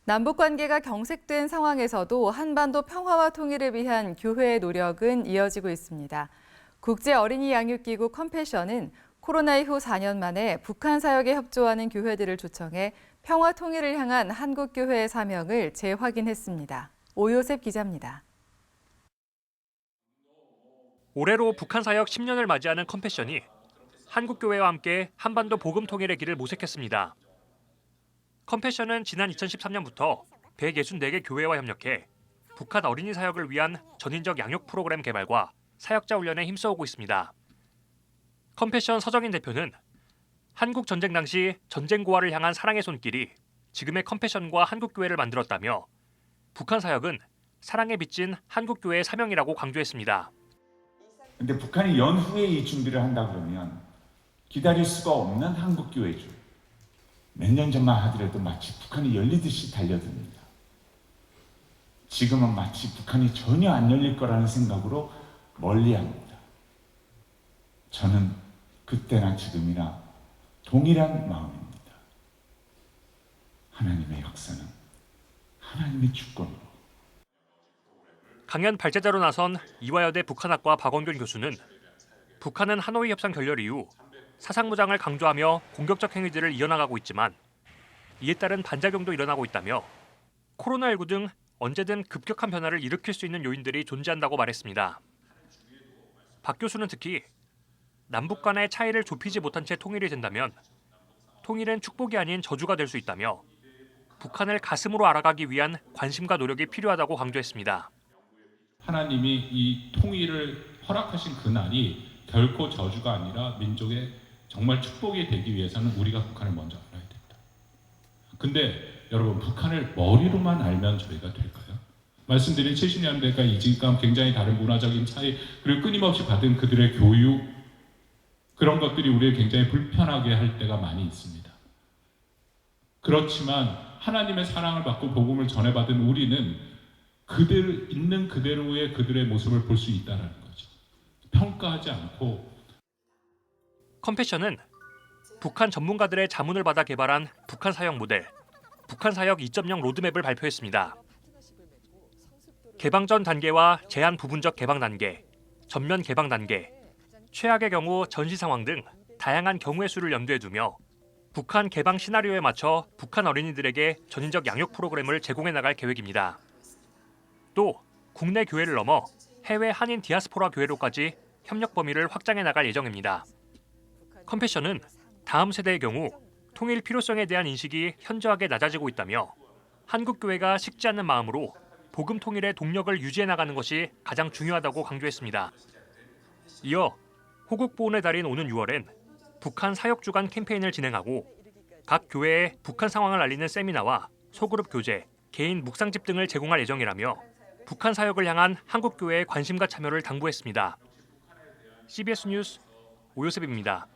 남북 관계가 경색된 상황에서도 한반도 평화와 통일을 위한 교회의 노력은 이어지고 있습니다. 국제 어린이 양육기구 컴패션은 코로나 이후 4년 만에 북한 사역에 협조하는 교회들을 초청해 평화 통일을 향한 한국 교회의 사명을 재확인했습니다. 오요셉 기자입니다. 올해로 북한 사역 10년을 맞이하는 컴패션이 한국 교회와 함께 한반도 복음 통일의 길을 모색했습니다. 컴패션은 지난 2013년부터 164개 교회와 협력해 북한 어린이 사역을 위한 전인적 양육 프로그램 개발과 사역자 훈련에 힘써오고 있습니다. 컴패션 서정인 대표는 한국 전쟁 당시 전쟁 고아를 향한 사랑의 손길이 지금의 컴패션과 한국 교회를 만들었다며 북한 사역은 사랑에 빚진 한국 교회의 사명이라고 강조했습니다. 근데 북한이 연후에 이 준비를 한다 그러면 기다릴 수가 없는 한국 교회죠. 몇 년 전만 하더라도 마치 북한이 열리듯이 달려듭니다. 지금은 마치 북한이 전혀 안 열릴 거라는 생각으로 멀리합니다. 저는 그때나 지금이나 동일한 마음입니다. 하나님의 역사는 하나님의 주권으로. 강연 발제자로 나선 이화여대 북한학과 박원균 교수는 북한은 하노이 협상 결렬 이후 사상무장을 강조하며 공격적 행위들을 이어나가고 있지만 이에 따른 반작용도 일어나고 있다며 코로나19 등 언제든 급격한 변화를 일으킬 수 있는 요인들이 존재한다고 말했습니다. 박 교수는 특히 남북 간의 차이를 좁히지 못한 채 통일이 된다면 통일은 축복이 아닌 저주가 될 수 있다며 북한을 가슴으로 알아가기 위한 관심과 노력이 필요하다고 강조했습니다. 하나님이 이 통일을 허락하신 그날이 결코 저주가 아니라 민족의 정말 축복이 되기 위해서는 우리가 북한을 먼저 알아야 된다. 근데 여러분, 북한을 머리로만 알면 저희가 될까요? 말씀드린 70년대가 이직감, 굉장히 다른 문화적인 차이, 그리고 끊임없이 받은 그들의 교육, 그런 것들이 우리를 굉장히 불편하게 할 때가 많이 있습니다. 그렇지만 하나님의 사랑을 받고 복음을 전해받은 우리는 그들 있는 그대로의 그들의 모습을 볼 수 있다는 거죠. 평가하지 않고. 컴패션은 북한 전문가들의 자문을 받아 개발한 북한 사역 모델, 북한 사역 2.0 로드맵을 발표했습니다. 개방 전 단계와 제한 부분적 개방 단계, 전면 개방 단계, 최악의 경우 전시 상황 등 다양한 경우의 수를 염두에 두며 북한 개방 시나리오에 맞춰 북한 어린이들에게 전인적 양육 프로그램을 제공해 나갈 계획입니다. 또 국내 교회를 넘어 해외 한인 디아스포라 교회로까지 협력 범위를 확장해 나갈 예정입니다. 컴패션은 다음 세대의 경우 통일 필요성에 대한 인식이 현저하게 낮아지고 있다며 한국 교회가 식지 않는 마음으로 복음 통일의 동력을 유지해 나가는 것이 가장 중요하다고 강조했습니다. 이어 호국 보훈의 달인 오는 6월엔 북한 사역 주간 캠페인을 진행하고 각 교회에 북한 상황을 알리는 세미나와 소그룹 교재, 개인 묵상집 등을 제공할 예정이라며 북한 사역을 향한 한국 교회의 관심과 참여를 당부했습니다. CBS 뉴스 오요셉입니다.